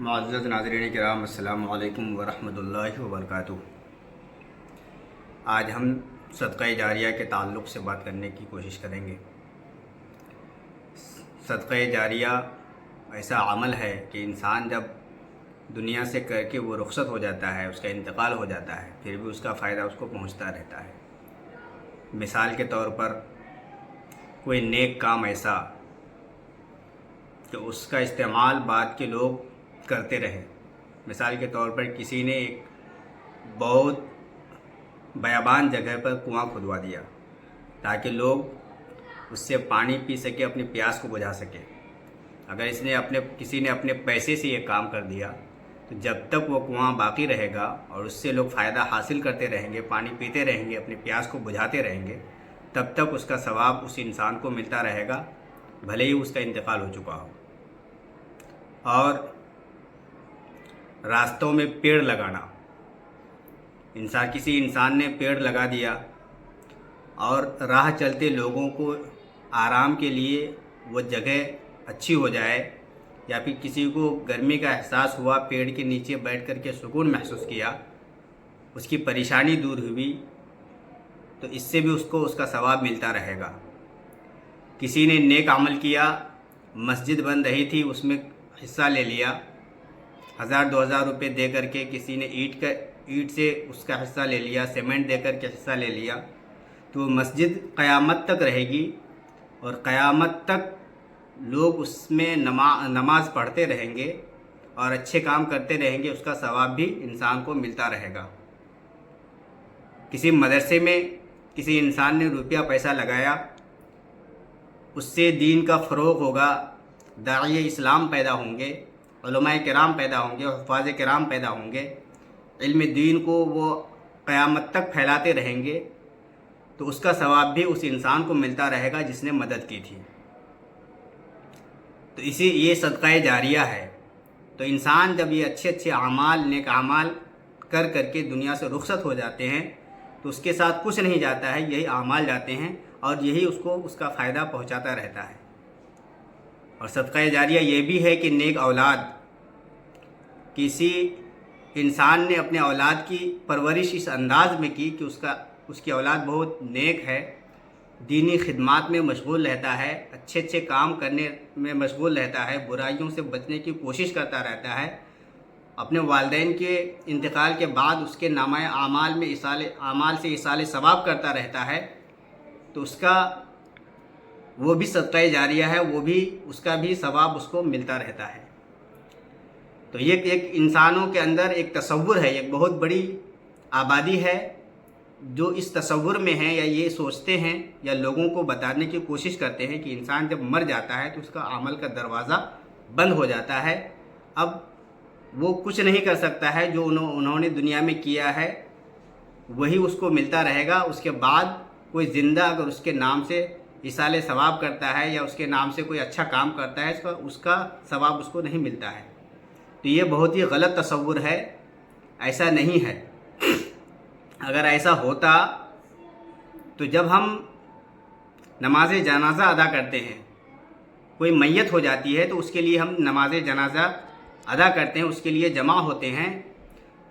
معزز ناظرین کرام، السلام علیکم ورحمۃ اللہ وبرکاتہ۔ آج ہم صدقہ جاریہ کے تعلق سے بات کرنے کی کوشش کریں گے۔ صدقہ جاریہ ایسا عمل ہے کہ انسان جب دنیا سے کر کے وہ رخصت ہو جاتا ہے، اس کا انتقال ہو جاتا ہے، پھر بھی اس کا فائدہ اس کو پہنچتا رہتا ہے۔ مثال کے طور پر کوئی نیک کام ایسا کہ اس کا استعمال بعد کے لوگ کرتے رہے۔ مثال کے طور پر کسی نے ایک بہت بیابان جگہ پر کنواں کھدوا دیا تاکہ لوگ اس سے پانی پی سکے، اپنی پیاس کو بجھا سکے۔ اگر کسی نے اپنے پیسے سے یہ کام کر دیا تو جب تک وہ کنواں باقی رہے گا اور اس سے لوگ فائدہ حاصل کرتے رہیں گے، پانی پیتے رہیں گے، اپنی پیاس کو بجھاتے رہیں گے، تب تک اس کا ثواب اس انسان کو ملتا رہے گا، بھلے ہی اس کا انتقال ہو چکا ہو۔ اور راستوں میں پیڑ لگانا، کسی انسان نے پیڑ لگا دیا اور راہ چلتے لوگوں کو آرام کے لیے وہ جگہ اچھی ہو جائے، یا پھر کسی کو گرمی کا احساس ہوا، پیڑ کے نیچے بیٹھ کر کے سکون محسوس کیا، اس کی پریشانی دور ہوئی، تو اس سے بھی اس کو اس کا ثواب ملتا رہے گا۔ کسی نے نیک عمل کیا، مسجد بن رہی تھی، اس میں حصہ لے لیا، 1000-2000 روپے دے کر کے کسی نے اینٹ سے اس کا حصہ لے لیا، سیمنٹ دے کر کے حصہ لے لیا، تو وہ مسجد قیامت تک رہے گی اور قیامت تک لوگ اس میں نماز پڑھتے رہیں گے اور اچھے کام کرتے رہیں گے، اس کا ثواب بھی انسان کو ملتا رہے گا۔ کسی مدرسے میں کسی انسان نے روپیہ پیسہ لگایا، اس سے دین کا فروغ ہوگا، داعی اسلام پیدا ہوں گے، علماء کرام پیدا ہوں گے، حفاظ کرام پیدا ہوں گے، علم دین کو وہ قیامت تک پھیلاتے رہیں گے، تو اس کا ثواب بھی اس انسان کو ملتا رہے گا جس نے مدد کی تھی۔ تو یہ صدقہ جاریہ ہے۔ تو انسان جب یہ اچھے اعمال، نیک اعمال کر کے دنیا سے رخصت ہو جاتے ہیں تو اس کے ساتھ کچھ نہیں جاتا ہے، یہی اعمال جاتے ہیں اور یہی اس کو اس کا فائدہ پہنچاتا رہتا ہے۔ اور صدقہ جاریہ یہ بھی ہے کہ نیک اولاد، کسی انسان نے اپنے اولاد کی پرورش اس انداز میں کی کہ اس کی اولاد بہت نیک ہے، دینی خدمات میں مشغول رہتا ہے، اچھے کام کرنے میں مشغول رہتا ہے، برائیوں سے بچنے کی کوشش کرتا رہتا ہے، اپنے والدین کے انتقال کے بعد اس کے نامہ اعمال میں اعمال سے ایصال ثواب کرتا رہتا ہے، تو اس کا وہ بھی صدقہ جاریہ ہے، وہ بھی اس کا بھی ثواب اس کو ملتا رہتا ہے۔ تو یہ ایک انسانوں کے اندر ایک تصور ہے، ایک بہت بڑی آبادی ہے جو اس تصور میں ہیں، یا یہ سوچتے ہیں یا لوگوں کو بتانے کی کوشش کرتے ہیں کہ انسان جب مر جاتا ہے تو اس کا عمل کا دروازہ بند ہو جاتا ہے، اب وہ کچھ نہیں کر سکتا ہے، جو انہوں نے دنیا میں کیا ہے وہی اس کو ملتا رہے گا۔ اس کے بعد کوئی زندہ اگر اس کے نام سے ایصال ثواب کرتا ہے یا اس کے نام سے کوئی اچھا کام کرتا ہے، اس کا ثواب اس کو نہیں ملتا ہے۔ تو یہ بہت ہی غلط تصور ہے، ایسا نہیں ہے۔ اگر ایسا ہوتا تو جب ہم نماز جنازہ ادا کرتے ہیں، کوئی میت ہو جاتی ہے تو اس کے لیے ہم نماز جنازہ ادا کرتے ہیں، اس کے لیے جمع ہوتے ہیں،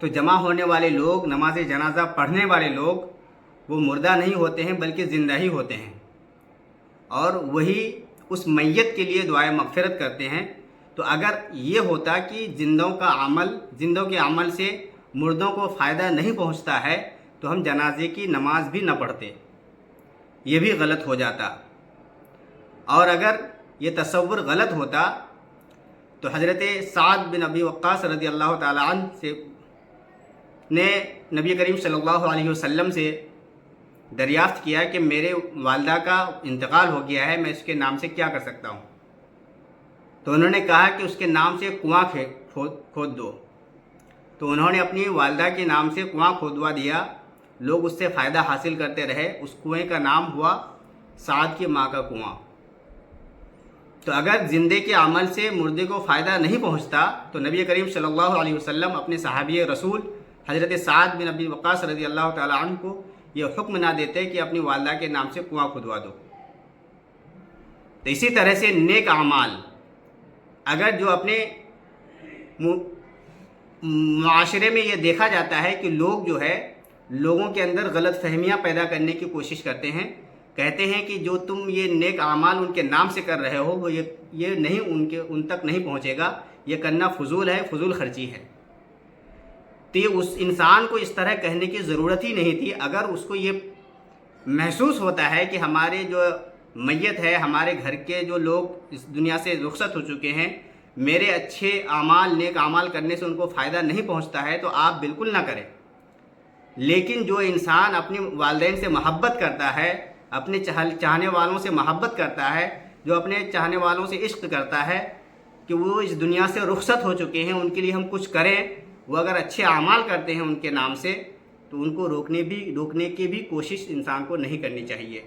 تو جمع ہونے والے لوگ، نماز جنازہ پڑھنے والے لوگ، وہ مردہ نہیں ہوتے ہیں بلکہ زندہ ہی ہوتے ہیں، اور وہی اس میت کے لیے دعائے مغفرت کرتے ہیں۔ تو اگر یہ ہوتا کہ زندوں کے عمل سے مردوں کو فائدہ نہیں پہنچتا ہے تو ہم جنازے کی نماز بھی نہ پڑھتے، یہ بھی غلط ہو جاتا۔ اور اگر یہ تصور غلط ہوتا تو حضرت سعد بن ابی وقاص رضی اللہ تعالیٰ عنہ نے نبی کریم صلی اللہ علیہ وسلم سے دریافت کیا کہ میرے والدہ کا انتقال ہو گیا ہے، میں اس کے نام سے کیا کر سکتا ہوں؟ تو انہوں نے کہا کہ اس کے نام سے کنواں کھود دو۔ تو انہوں نے اپنی والدہ کے نام سے کنواں کھودوا دیا، لوگ اس سے فائدہ حاصل کرتے رہے، اس کنویں کا نام ہوا سعد کی ماں کا کنواں۔ تو اگر زندے کے عمل سے مردے کو فائدہ نہیں پہنچتا تو نبی کریم صلی اللہ علیہ وسلم اپنے صحابی رسول حضرت سعد بن ابی وقاص رضی اللہ تعالیٰ عنہ کو یہ حکم نہ دیتے کہ اپنی والدہ کے نام سے کنواں کھدوا دو۔ تو اسی طرح سے نیک اعمال، اگر جو اپنے معاشرے میں یہ دیکھا جاتا ہے کہ لوگ جو ہے لوگوں کے اندر غلط فہمیاں پیدا کرنے کی کوشش کرتے ہیں، کہتے ہیں کہ جو تم یہ نیک اعمال ان کے نام سے کر رہے ہو وہ یہ نہیں ان تک نہیں پہنچے گا، یہ کرنا فضول ہے، فضول خرچی ہے۔ تو یہ اس انسان کو اس طرح کہنے کی ضرورت ہی نہیں تھی۔ اگر اس کو یہ محسوس ہوتا ہے کہ ہمارے جو میت ہے، ہمارے گھر کے جو لوگ اس دنیا سے رخصت ہو چکے ہیں، میرے اچھے اعمال نیک اعمال کرنے سے ان کو فائدہ نہیں پہنچتا ہے، تو آپ بالکل نہ کریں۔ لیکن جو انسان اپنے والدین سے محبت کرتا ہے، اپنے چاہنے والوں سے محبت کرتا ہے، جو اپنے چاہنے والوں سے عشق کرتا ہے کہ وہ اس دنیا سے رخصت ہو چکے ہیں، ان کے لیے ہم کچھ کریں، وہ اگر اچھے اعمال کرتے ہیں ان کے نام سے، تو ان کو روکنے کی بھی کوشش انسان کو نہیں کرنی چاہیے۔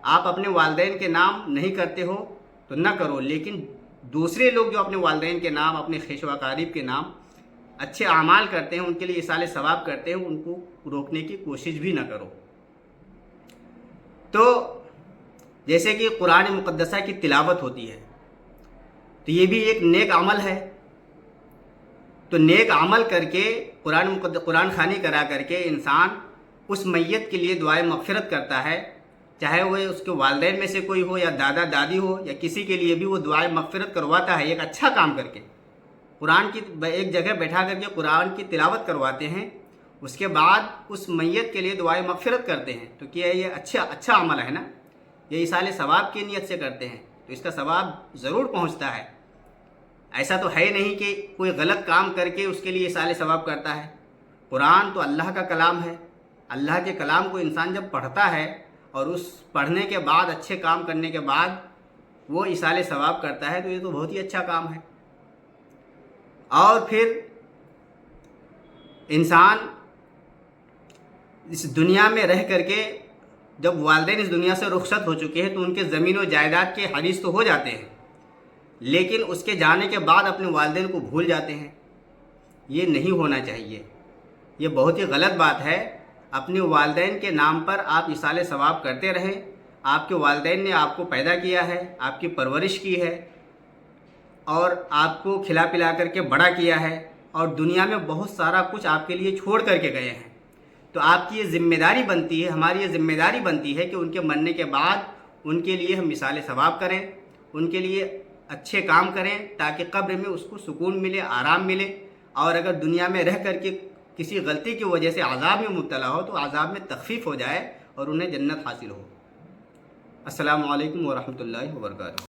آپ اپنے والدین کے نام نہیں کرتے ہو تو نہ کرو، لیکن دوسرے لوگ جو اپنے والدین کے نام، اپنے خیش و اقارب کے نام اچھے اعمال کرتے ہیں، ان کے لیے ایصال ثواب کرتے ہیں، ان کو روکنے کی کوشش بھی نہ کرو۔ تو جیسے کہ قرآن مقدسہ کی تلاوت ہوتی ہے، تو یہ بھی ایک نیک عمل ہے۔ تو نیک عمل کر کے قرآن خوانی کرا کر کے انسان اس میت کے لیے دعائے مغفرت کرتا ہے، چاہے وہ اس کے والدین میں سے کوئی ہو یا دادا دادی ہو یا کسی کے لیے بھی وہ دعائے مغفرت کرواتا ہے ایک اچھا کام کر کے۔ قرآن کی ایک جگہ بیٹھا کر کے قرآن کی تلاوت کرواتے ہیں، اس کے بعد اس میت کے لیے دعائے مغفرت کرتے ہیں، تو کیا یہ اچھا عمل ہے نا؟ یہ ایصال ثواب کی نیت سے کرتے ہیں تو اس کا ثواب ضرور پہنچتا ہے۔ ایسا تو ہے نہیں کہ کوئی غلط کام کر کے اس کے لیے ایصال ثواب کرتا ہے۔ قرآن تو اللہ کا کلام ہے، اللہ کے کلام کو انسان جب پڑھتا ہے اور اس پڑھنے کے بعد اچھے کام کرنے کے بعد وہ ایصال ثواب کرتا ہے، تو یہ تو بہت ہی اچھا کام ہے۔ اور پھر انسان اس دنیا میں رہ کر کے جب والدین اس دنیا سے رخصت ہو چکے ہیں تو ان کے زمین و جائیداد کے حریث تو ہو جاتے ہیں، لیکن اس کے جانے کے بعد اپنے والدین کو بھول جاتے ہیں۔ یہ نہیں ہونا چاہیے، یہ بہت ہی غلط بات ہے۔ اپنے والدین کے نام پر آپ ایصال ثواب کرتے رہیں۔ آپ کے والدین نے آپ کو پیدا کیا ہے، آپ کی پرورش کی ہے، اور آپ کو کھلا پلا کر کے بڑا کیا ہے، اور دنیا میں بہت سارا کچھ آپ کے لیے چھوڑ کر کے گئے ہیں۔ تو آپ کی یہ ذمہ داری بنتی ہے، ہماری یہ ذمہ داری بنتی ہے کہ ان کے مرنے کے بعد ان کے لیے ہم ایصال ثواب کریں، ان کے لیے اچھے کام کریں، تاکہ قبر میں اس کو سکون ملے، آرام ملے، اور اگر دنیا میں رہ کر کے کسی غلطی کی وجہ سے عذاب میں مبتلا ہو تو عذاب میں تخفیف ہو جائے اور انہیں جنت حاصل ہو۔ السلام علیکم ورحمۃ اللہ وبرکاتہ۔